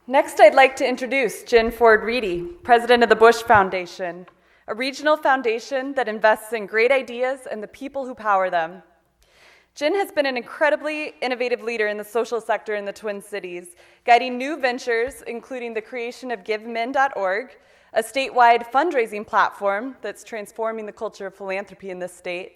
Next, I'd like to introduce Jen Ford Reedy, president of the Bush Foundation, a regional foundation that invests in great ideas and the people who power them. Jen has been an incredibly innovative leader in the social sector in the Twin Cities, guiding new ventures, including the creation of GiveMin.org, a statewide fundraising platform that's transforming the culture of philanthropy in this state,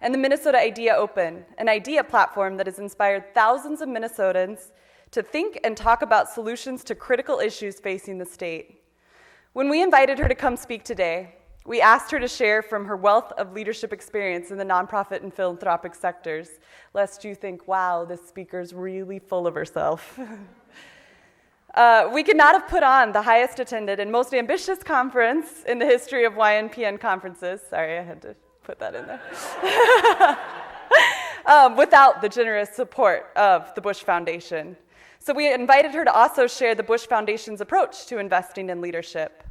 and the Minnesota Idea Open, an idea platform that has inspired thousands of Minnesotans to think and talk about solutions to critical issues facing the state. When we invited her to come speak today, we asked her to share from her wealth of leadership experience in the nonprofit and philanthropic sectors, lest you think, wow, this speaker's really full of herself. We could not have put on the highest attended and most ambitious conference in the history of YNPN conferences. Sorry, I had to put that in there. Without the generous support of the Bush Foundation. So we invited her to also share the Bush Foundation's approach to investing in leadership.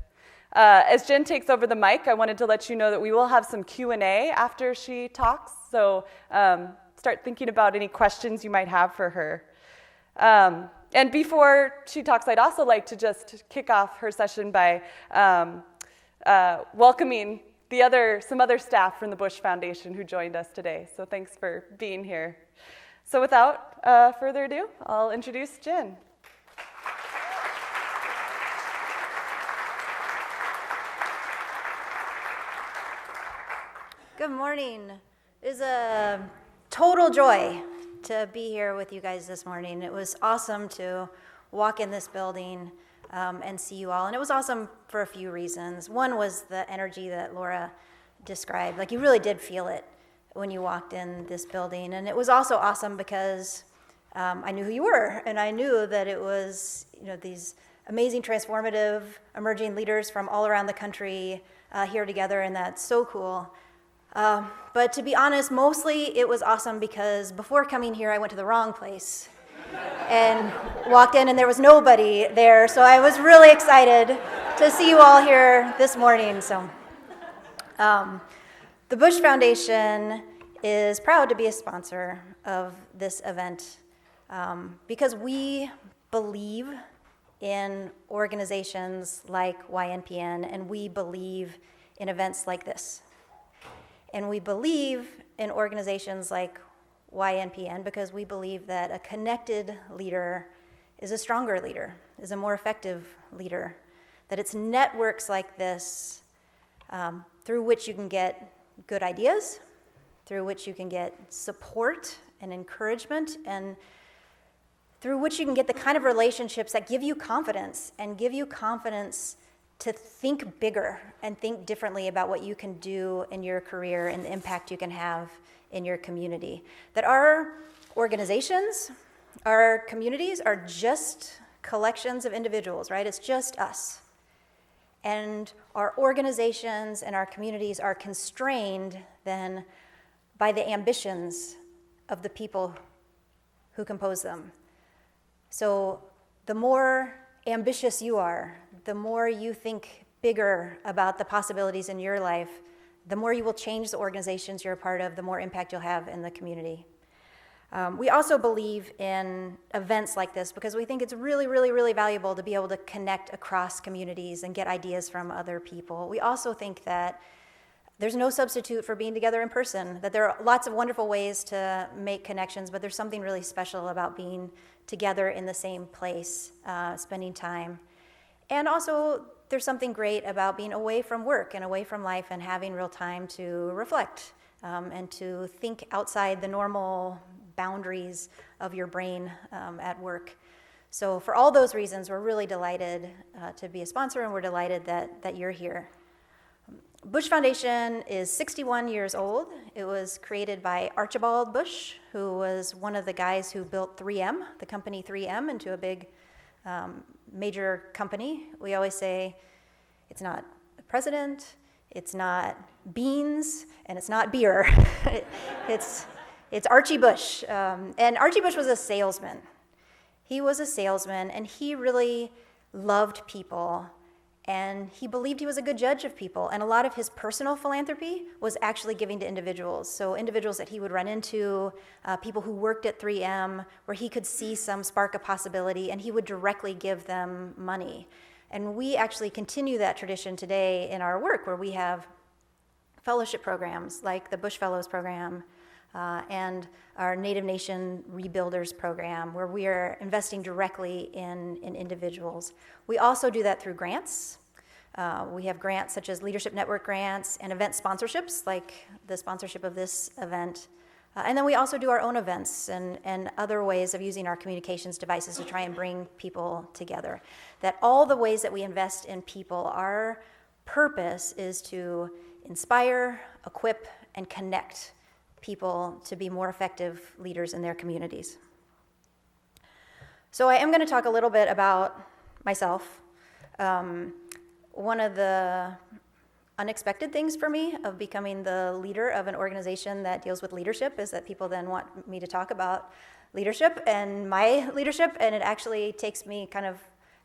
As Jen takes over the mic, I wanted to let you know that we will have some Q&A after she talks, so start thinking about any questions you might have for her. And before she talks, I'd also like to just kick off her session by welcoming some other staff from the Bush Foundation who joined us today, so thanks for being here. So without further ado, I'll introduce Jen. Good morning. It is a total joy to be here with you guys this morning. It was awesome to walk in this building and see you all. And it was awesome for a few reasons. One was the energy that Laura described. Like, you really did feel it when you walked in this building. And it was also awesome because I knew who you were, and I knew that it was, these amazing, transformative, emerging leaders from all around the country here together, and that's so cool. But to be honest, mostly it was awesome because before coming here, I went to the wrong place and walked in, and there was nobody there. So I was really excited to see you all here this morning. So, the Bush Foundation is proud to be a sponsor of this event because we believe in organizations like YNPN, and we believe in events like this. And we believe in organizations like YNPN because we believe that a connected leader is a stronger leader, is a more effective leader, that it's networks like this through which you can get good ideas, through which you can get support and encouragement, and through which you can get the kind of relationships that give you confidence and give you confidence to think bigger and think differently about what you can do in your career and the impact you can have in your community. That our organizations, our communities are just collections of individuals, right? It's just us. And our organizations and our communities are constrained then by the ambitions of the people who compose them. So the more ambitious you are, the more you think bigger about the possibilities in your life, the more you will change the organizations you're a part of, the more impact you'll have in the community. We also believe in events like this because we think it's really, really, really valuable to be able to connect across communities and get ideas from other people. We also think that there's no substitute for being together in person, that there are lots of wonderful ways to make connections, but there's something really special about being together in the same place, spending time. And also, there's something great about being away from work and away from life and having real time to reflect and to think outside the normal boundaries of your brain at work. So for all those reasons, we're really delighted to be a sponsor, and we're delighted that you're here. Bush Foundation is 61 years old. It was created by Archibald Bush, who was one of the guys who built 3M, the company 3M, into a big major company. We always say it's not a president, it's not beans, and it's not beer. It's Archie Bush. And Archie Bush was a salesman. He was a salesman, and he really loved people And he believed he was a good judge of people. And a lot of his personal philanthropy was actually giving to individuals. So individuals that he would run into, people who worked at 3M, where he could see some spark of possibility, and he would directly give them money. And we actually continue that tradition today in our work, where we have fellowship programs like the Bush Fellows program, and our Native Nation Rebuilders program, where we are investing directly in individuals. We also do that through grants. We have grants such as Leadership Network grants and event sponsorships, like the sponsorship of this event. And then we also do our own events and other ways of using our communications devices to try and bring people together. That all the ways that we invest in people, our purpose is to inspire, equip, and connect people to be more effective leaders in their communities. So I am going to talk a little bit about myself. One of the unexpected things for me of becoming the leader of an organization that deals with leadership is that people then want me to talk about leadership and my leadership, and it actually takes me kind of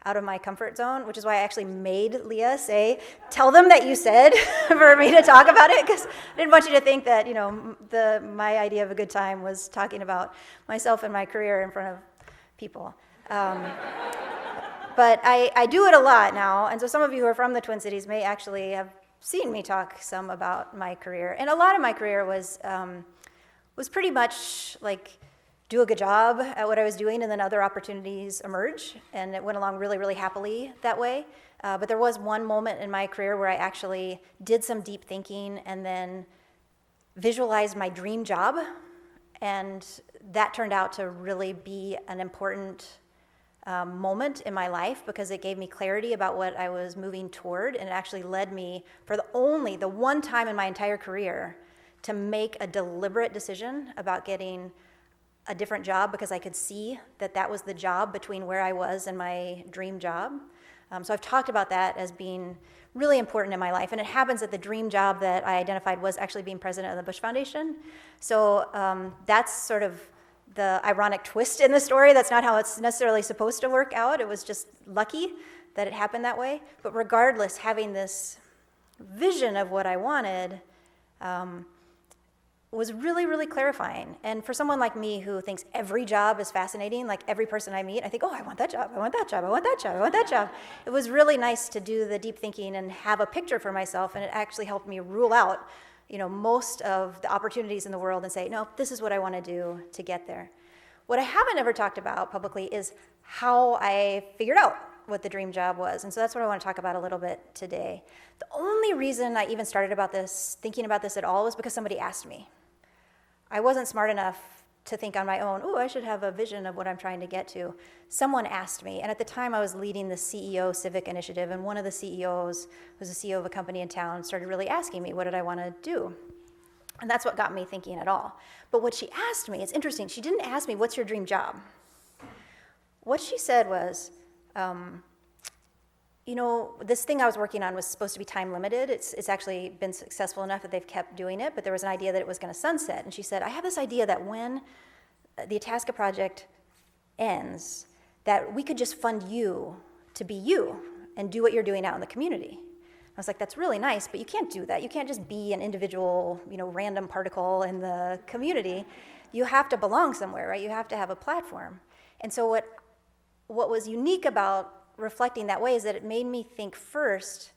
out of my comfort zone, which is why I actually made Leah say, tell them that you said for me to talk about it, because I didn't want you to think that, my idea of a good time was talking about myself and my career in front of people. But I do it a lot now, and so some of you who are from the Twin Cities may actually have seen me talk some about my career. And a lot of my career was pretty much like do a good job at what I was doing, and then other opportunities emerge, and it went along really, really happily that way. But there was one moment in my career where I actually did some deep thinking and then visualized my dream job, and that turned out to really be an important moment in my life, because it gave me clarity about what I was moving toward, and it actually led me, for the one time in my entire career, to make a deliberate decision about getting a different job, because I could see that that was the job between where I was and my dream job. So I've talked about that as being really important in my life, and it happens that the dream job that I identified was actually being president of the Bush Foundation. So that's sort of the ironic twist in the story. That's not how it's necessarily supposed to work out. It was just lucky that it happened that way. But regardless, having this vision of what I wanted was really, really clarifying. And for someone like me who thinks every job is fascinating, like every person I meet, I think, oh, I want that job, I want that job, I want that job, I want that job. It was really nice to do the deep thinking and have a picture for myself, and it actually helped me rule out most of the opportunities in the world and say, no, this is what I want to do to get there. What I haven't ever talked about publicly is how I figured out what the dream job was. And so that's what I want to talk about a little bit today. The only reason I even started thinking about this at all, was because somebody asked me. I wasn't smart enough to think on my own, oh, I should have a vision of what I'm trying to get to. Someone asked me, and at the time I was leading the CEO Civic Initiative, and one of the CEOs, who was the CEO of a company in town, started really asking me, what did I want to do? And that's what got me thinking at all. But what she asked me, it's interesting, she didn't ask me, what's your dream job? What she said was, this thing I was working on was supposed to be time limited. It's actually been successful enough that they've kept doing it, but there was an idea that it was going to sunset. And she said, I have this idea that when the Itasca project ends, that we could just fund you to be you and do what you're doing out in the community. I was like, that's really nice, but you can't do that. You can't just be an individual, random particle in the community. You have to belong somewhere, right? You have to have a platform. And so what was unique about reflecting that way is that it made me think first,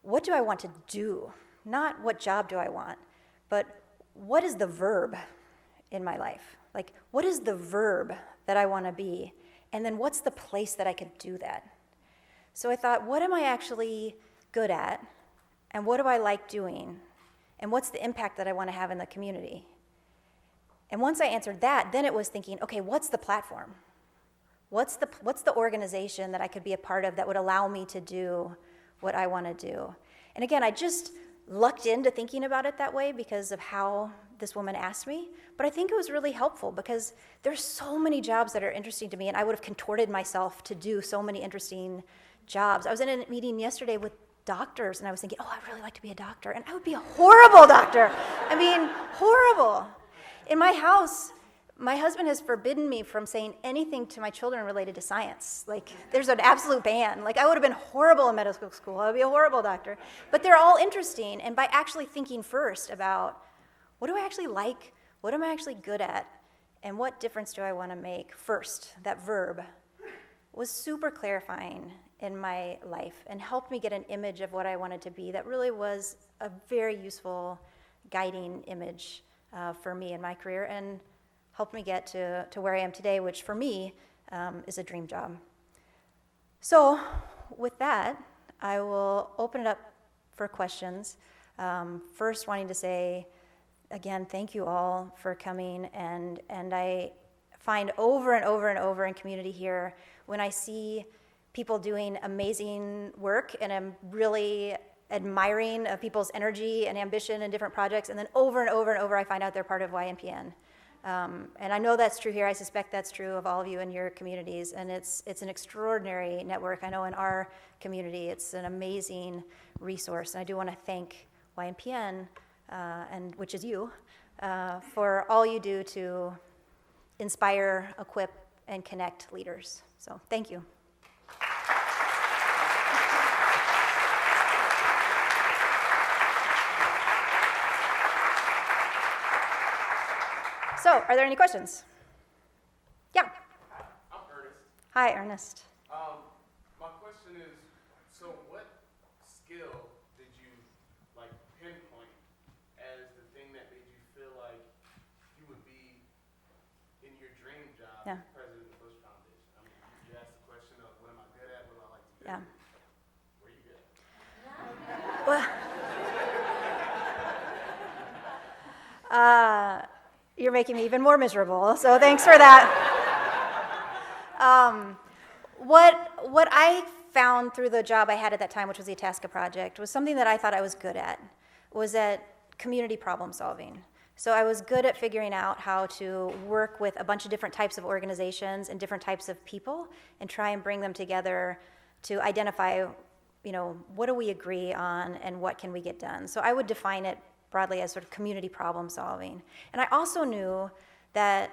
what do I want to do? Not what job do I want, but what is the verb in my life? Like, what is the verb that I want to be? And then what's the place that I could do that? So I thought, what am I actually good at? And what do I like doing? And what's the impact that I want to have in the community? And once I answered that, then it was thinking, okay, what's the platform? What's the organization that I could be a part of that would allow me to do what I want to do? And again, I just lucked into thinking about it that way because of how this woman asked me. But I think it was really helpful because there's so many jobs that are interesting to me, and I would have contorted myself to do so many interesting jobs. I was in a meeting yesterday with doctors, and I was thinking, oh, I'd really like to be a doctor. And I would be a horrible doctor. I mean, horrible. In my house, my husband has forbidden me from saying anything to my children related to science. Like, there's an absolute ban. Like, I would have been horrible in medical school. I would be a horrible doctor. But they're all interesting, and by actually thinking first about, what do I actually like? What am I actually good at? And what difference do I want to make first? That verb was super clarifying in my life and helped me get an image of what I wanted to be that really was a very useful guiding image for me in my career, and helped me get to where I am today, which for me is a dream job. So with that, I will open it up for questions. First, wanting to say, again, thank you all for coming, and I find over and over and over in community here, when I see people doing amazing work, and I'm really admiring of people's energy and ambition in different projects, and then over and over and over I find out they're part of YNPN. And I know that's true here. I suspect that's true of all of you in your communities, and it's an extraordinary network. I know in our community it's an amazing resource, and I do want to thank YNPN, and which is you, for all you do to inspire, equip, and connect leaders. So thank you. So, are there any questions? Yeah. I'm Ernest. Hi, Ernest. My question is, so what skill did you pinpoint as the thing that made you feel like you would be in your dream job as president of the Bush Foundation? I mean, you asked the question of what am I good at, what do I like to do? Yeah. Where are you good at? Well, you're making me even more miserable, so thanks for that. What I found through the job I had at that time, which was the Itasca Project, was something that I thought I was good at, was at community problem solving. So I was good at figuring out how to work with a bunch of different types of organizations and different types of people and try and bring them together to identify, what do we agree on and what can we get done. So I would define it broadly as sort of community problem solving. And I also knew that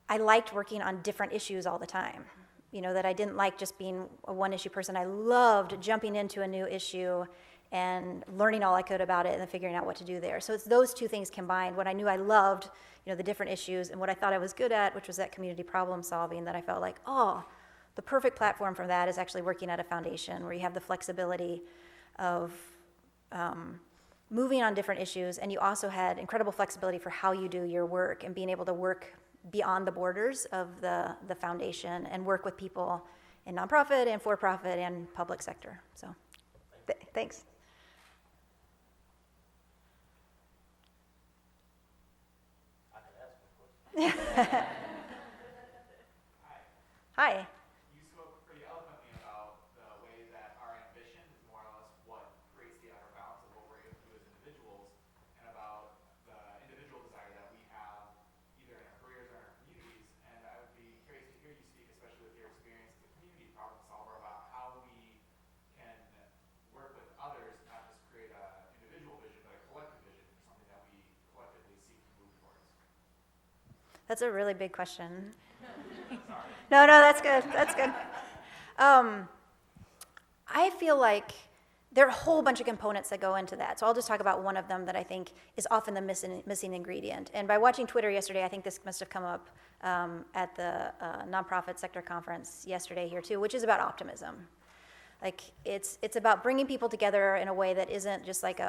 I liked working on different issues all the time. That I didn't like just being a one-issue person. I loved jumping into a new issue and learning all I could about it and then figuring out what to do there. So it's those two things combined. What I knew I loved, the different issues, and what I thought I was good at, which was that community problem solving, that I felt like, the perfect platform for that is actually working at a foundation where you have the flexibility of moving on different issues, and you also had incredible flexibility for how you do your work and being able to work beyond the borders of the foundation and work with people in nonprofit and for-profit and public sector. So, thanks. I could ask a question. Hi. You spoke pretty eloquently about the way that our ambition is more or less what creates the outer balance of what we're able to do as individuals, and about the individual desire that we have either in our careers or in our communities. And I would be curious to hear you speak, especially with your experience as a community problem solver, about how we can work with others, not just create an individual vision, but a collective vision for something that we collectively seek to move towards. That's a really big question. No, that's good. That's good. I feel like there are a whole bunch of components that go into that. So I'll just talk about one of them that I think is often the missing ingredient. And by watching Twitter yesterday, I think this must have come up at the nonprofit sector conference yesterday here too, which is about optimism. Like it's about bringing people together in a way that isn't just like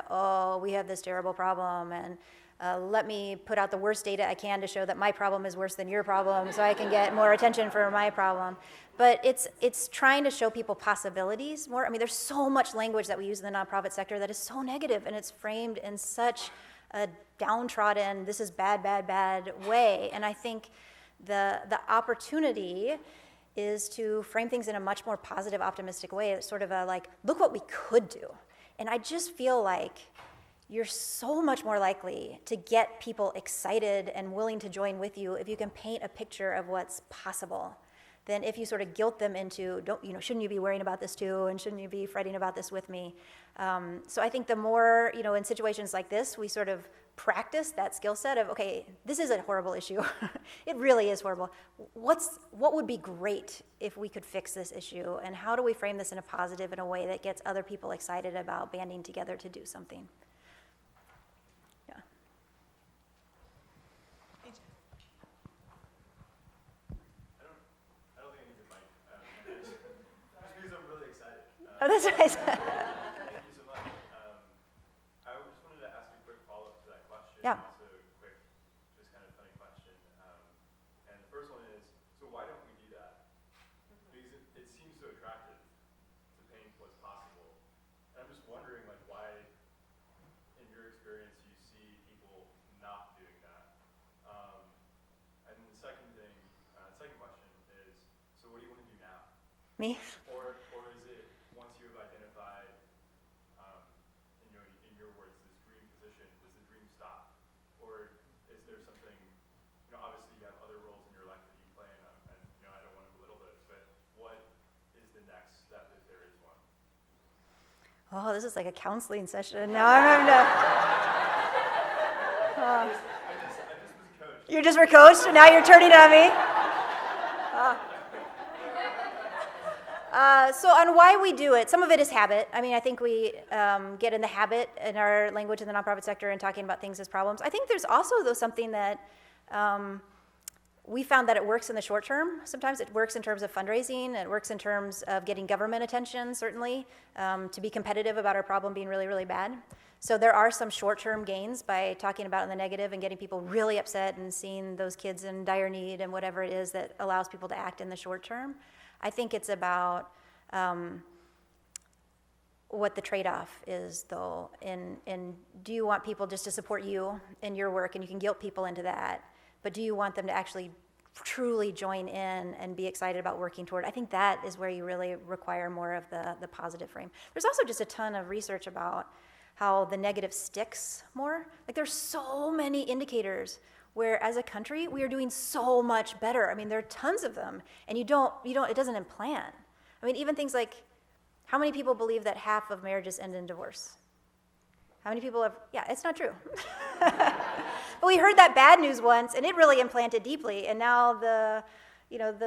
we have this terrible problem and let me put out the worst data I can to show that my problem is worse than your problem so I can get more attention for my problem. But it's trying to show people possibilities more. I mean, there's so much language that we use in the nonprofit sector that is so negative, and it's framed in such a downtrodden, this is bad, bad, bad way. And I think the opportunity is to frame things in a much more positive, optimistic way. It's sort of look what we could do. And I just feel like you're so much more likely to get people excited and willing to join with you if you can paint a picture of what's possible than if you sort of guilt them into, shouldn't you be worrying about this too, and shouldn't you be fretting about this with me? So I think the more, in situations like this, we sort of practice that skill set of, okay, this is a horrible issue. It really is horrible. What would be great if we could fix this issue, and how do we frame this in a positive, in a way that gets other people excited about banding together to do something? Yeah. I don't think I need your mic. Just because I'm really excited. Oh, that's nice. Thank you so much. I just wanted to ask a quick follow-up to that question. Yeah. Also a quick, just kind of funny question. And the first one is, so why don't we do that? Because it seems so attractive to paint what's possible. And I'm just wondering, like, why, in your experience, you see people not doing that. And then the second thing, second question is, so what do you want to do now? Me? Or is it, once you have identified, in your words, this dream position, does the dream stop? Or is there something, obviously you have other roles in your life that you play, and I don't want to belittle this, but what is the next step if there is one? Oh, this is like a counseling session. Now I'm having to. I just was coached. You just were coached, and now you're turning on me. So on why we do it, some of it is habit. I mean, I think we get in the habit in our language in the nonprofit sector and talking about things as problems. I think there's also, though, something that we found that it works in the short term. Sometimes it works in terms of fundraising. It works in terms of getting government attention, certainly, to be competitive about our problem being really, really bad. So there are some short-term gains by talking about it in the negative and getting people really upset and seeing those kids in dire need and whatever it is that allows people to act in the short term. I think it's about what the trade-off is, though, and do you want people just to support you in your work, and you can guilt people into that, but do you want them to actually truly join in and be excited about working toward? I think that is where you really require more of the positive frame. There's also just a ton of research about how the negative sticks more. Like, there's so many indicators where, as a country, we are doing so much better. I mean, there are tons of them, and it doesn't implant. I mean, even things like, how many people believe that half of marriages end in divorce? How many people have, yeah, it's not true. But we heard that bad news once, and it really implanted deeply, and now the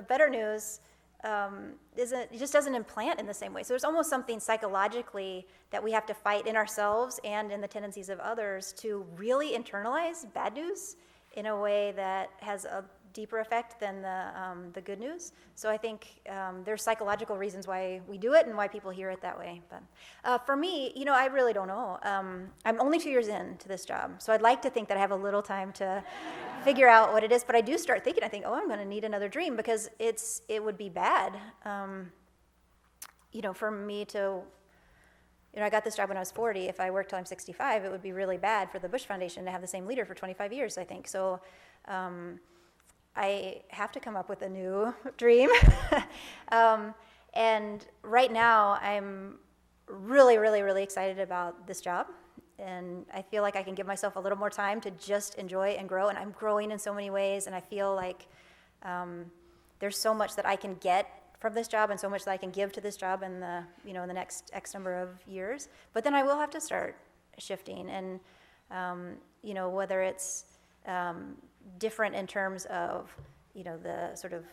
better news it just doesn't implant in the same way. So there's almost something psychologically that we have to fight in ourselves and in the tendencies of others to really internalize bad news in a way that has a deeper effect than the good news. So I think there's psychological reasons why we do it and why people hear it that way. But for me, I really don't know. I'm only 2 years into this job, so I'd like to think that I have a little time to figure out what it is. But I do start thinking, I think, I'm going to need another dream, because it would be bad, for me to. I got this job when I was 40. If I worked till I'm 65, it would be really bad for the Bush Foundation to have the same leader for 25 years, I think. So I have to come up with a new dream. And right now, I'm really, really, really excited about this job. And I feel like I can give myself a little more time to just enjoy and grow. And I'm growing in so many ways. And I feel like there's so much that I can get from this job, and so much that I can give to this job in the in the next X number of years. But then I will have to start shifting, and whether it's different in terms of the sort of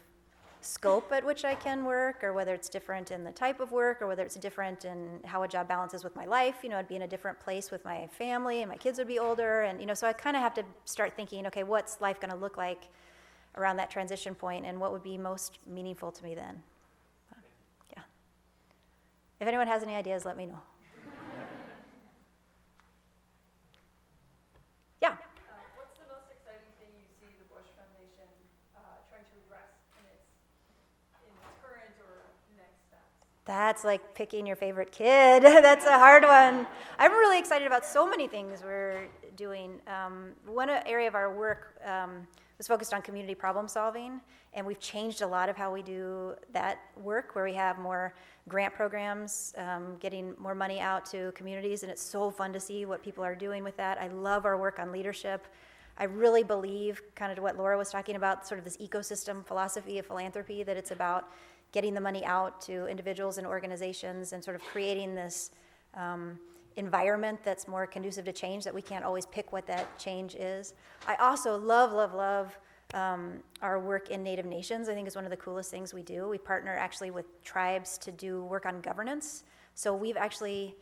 scope at which I can work, or whether it's different in the type of work, or whether it's different in how a job balances with my life. I'd be in a different place with my family, and my kids would be older, and so I kind of have to start thinking, okay, what's life going to look like around that transition point, and what would be most meaningful to me then? Yeah. If anyone has any ideas, let me know. Yeah. What's the most exciting thing you see the Bush Foundation trying to address in its current or next steps? That's like picking your favorite kid. That's a hard one. I'm really excited about so many things we're doing. One area of our work was focused on community problem solving, and we've changed a lot of how we do that work, where we have more grant programs, getting more money out to communities, and it's so fun to see what people are doing with that. I love our work on leadership. I really believe, kind of to what Laura was talking about, sort of this ecosystem philosophy of philanthropy, that it's about getting the money out to individuals and organizations and sort of creating this environment that's more conducive to change, that we can't always pick what that change is. I also love our work in Native nations. I think is one of the coolest things we do. We partner actually with tribes to do work on governance. So we've actually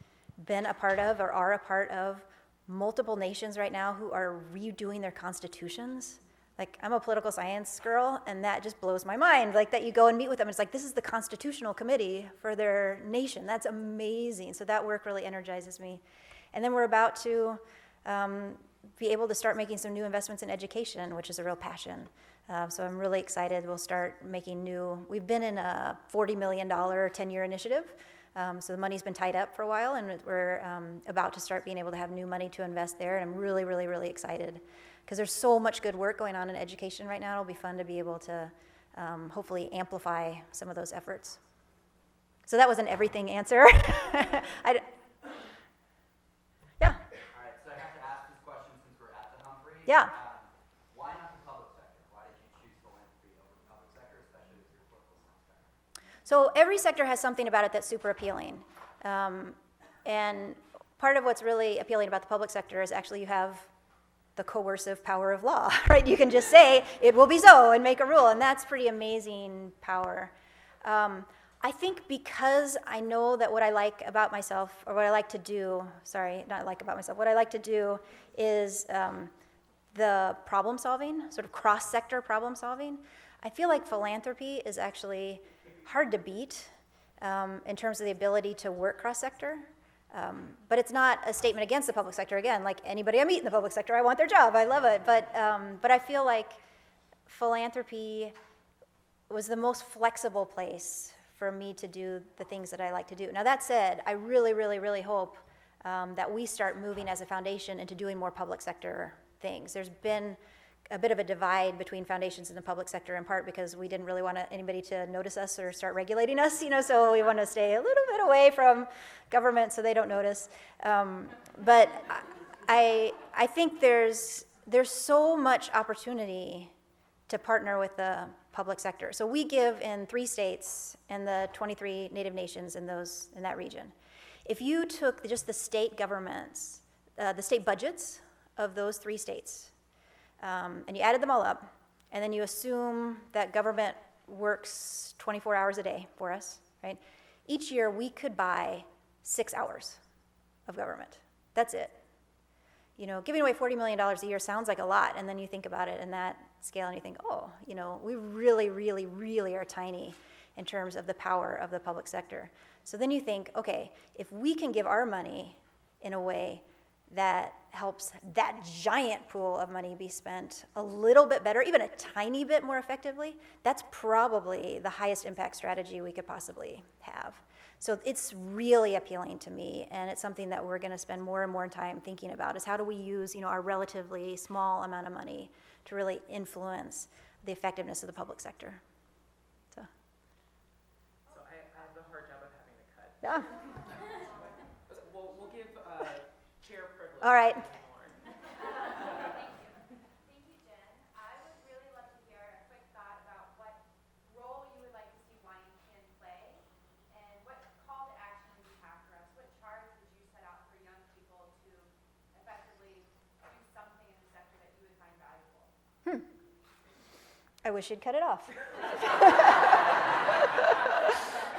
been a part of, or are a part of, multiple nations right now who are redoing their constitutions. Like, I'm a political science girl, and that just blows my mind. Like, that you go and meet with them, it's like, this is the constitutional committee for their nation. That's amazing. So that work really energizes me. And then we're about to be able to start making some new investments in education, which is a real passion. So I'm really excited. We'll start making we've been in a $40 million 10-year initiative. So the money's been tied up for a while, and we're about to start being able to have new money to invest there. And I'm really, really, really excited because there's so much good work going on in education right now. It'll be fun to be able to hopefully amplify some of those efforts. So that was an everything answer. Yeah. All right, so I have to ask this question since we're at the Humphrey. Yeah. Why not the public sector? Why did you choose philanthropy over the public sector, especially with your political science background? So every sector has something about it that's super appealing. And part of what's really appealing about the public sector is actually you have the coercive power of law, right? You can just say, it will be so, and make a rule, and that's pretty amazing power. I think because I know that what I like about myself, or what I like to do, what I like to do is the problem solving, sort of cross-sector problem solving. I feel like philanthropy is actually hard to beat in terms of the ability to work cross-sector. But it's not a statement against the public sector. Again, like anybody I meet in the public sector, I want their job, I love it. But I feel like philanthropy was the most flexible place for me to do the things that I like to do. Now that said, I really, really, really hope that we start moving as a foundation into doing more public sector things. There's been a bit of a divide between foundations and the public sector, in part because we didn't really want anybody to notice us or start regulating us, so we want to stay a little bit away from government so they don't notice. But I think there's so much opportunity to partner with the public sector. So we give in 3 states and the 23 Native nations in that region. If you took just the state governments, the state budgets of those 3 states, and you added them all up, and then you assume that government works 24 hours a day for us, right? Each year we could buy 6 hours of government. That's it. Giving away $40 million a year sounds like a lot, and then you think about it in that scale and you think, we really, really, really are tiny in terms of the power of the public sector. So then you think, okay, if we can give our money in a way that helps that giant pool of money be spent a little bit better, even a tiny bit more effectively, that's probably the highest impact strategy we could possibly have. So it's really appealing to me, and it's something that we're going to spend more and more time thinking about, is how do we use our relatively small amount of money to really influence the effectiveness of the public sector. So I have the hard job of having to cut. yeah. We'll give chair privilege. All right. Thank you, Jen. I would really love to hear a quick thought about what role you would like to see YNPN play, and what call to action would you have for us? What charge would you set out for young people to effectively do something in the sector that you would find valuable? I wish you'd cut it off.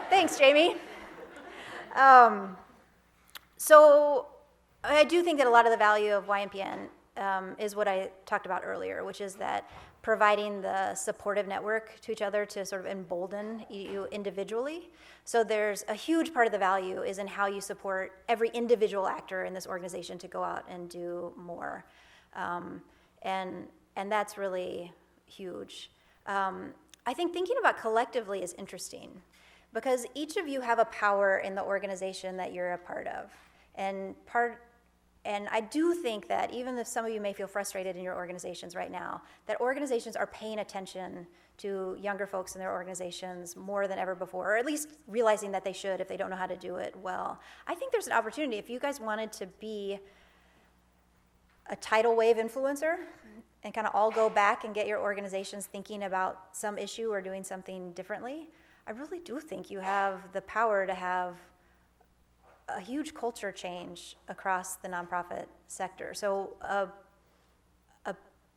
Thanks, Jamie. So I do think that a lot of the value of YNPN is what I talked about earlier, which is that providing the supportive network to each other to sort of embolden you individually. So there's a huge part of the value is in how you support every individual actor in this organization to go out and do more. And that's really huge. I think thinking about collectively is interesting because each of you have a power in the organization that you're a part of. And I do think that even if some of you may feel frustrated in your organizations right now, that organizations are paying attention to younger folks in their organizations more than ever before, or at least realizing that they should if they don't know how to do it well. I think there's an opportunity. If you guys wanted to be a tidal wave influencer and kind of all go back and get your organizations thinking about some issue or doing something differently, I really do think you have the power to have a huge culture change across the nonprofit sector. So a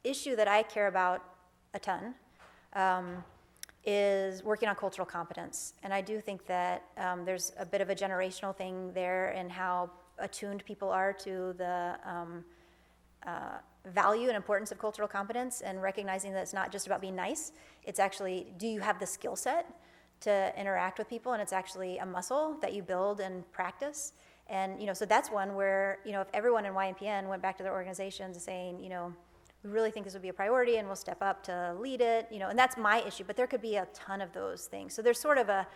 issue that I care about a ton is working on cultural competence. And I do think that there's a bit of a generational thing there in how attuned people are to the value and importance of cultural competence, and recognizing that it's not just about being nice. It's actually, do you have the skill set to interact with people? And it's actually a muscle that you build and practice. And, so that's one where, if everyone in YNPN went back to their organizations saying, we really think this would be a priority and we'll step up to lead it, and that's my issue, but there could be a ton of those things. So there's sort of a,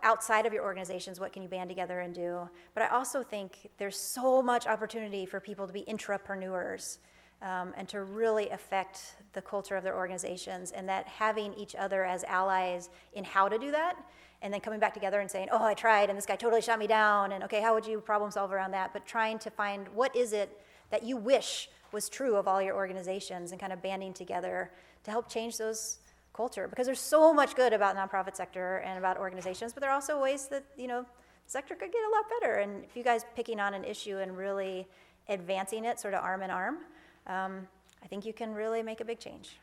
outside of your organizations, what can you band together and do? But I also think there's so much opportunity for people to be intrapreneurs and to really affect the culture of their organizations, and that having each other as allies in how to do that, and then coming back together and saying, oh, I tried and this guy totally shot me down, and okay, how would you problem solve around that? But trying to find what is it that you wish was true of all your organizations, and kind of banding together to help change those culture. Because there's so much good about nonprofit sector and about organizations, but there are also ways that, the sector could get a lot better. And if you guys picking on an issue and really advancing it sort of arm in arm, I think you can really make a big change.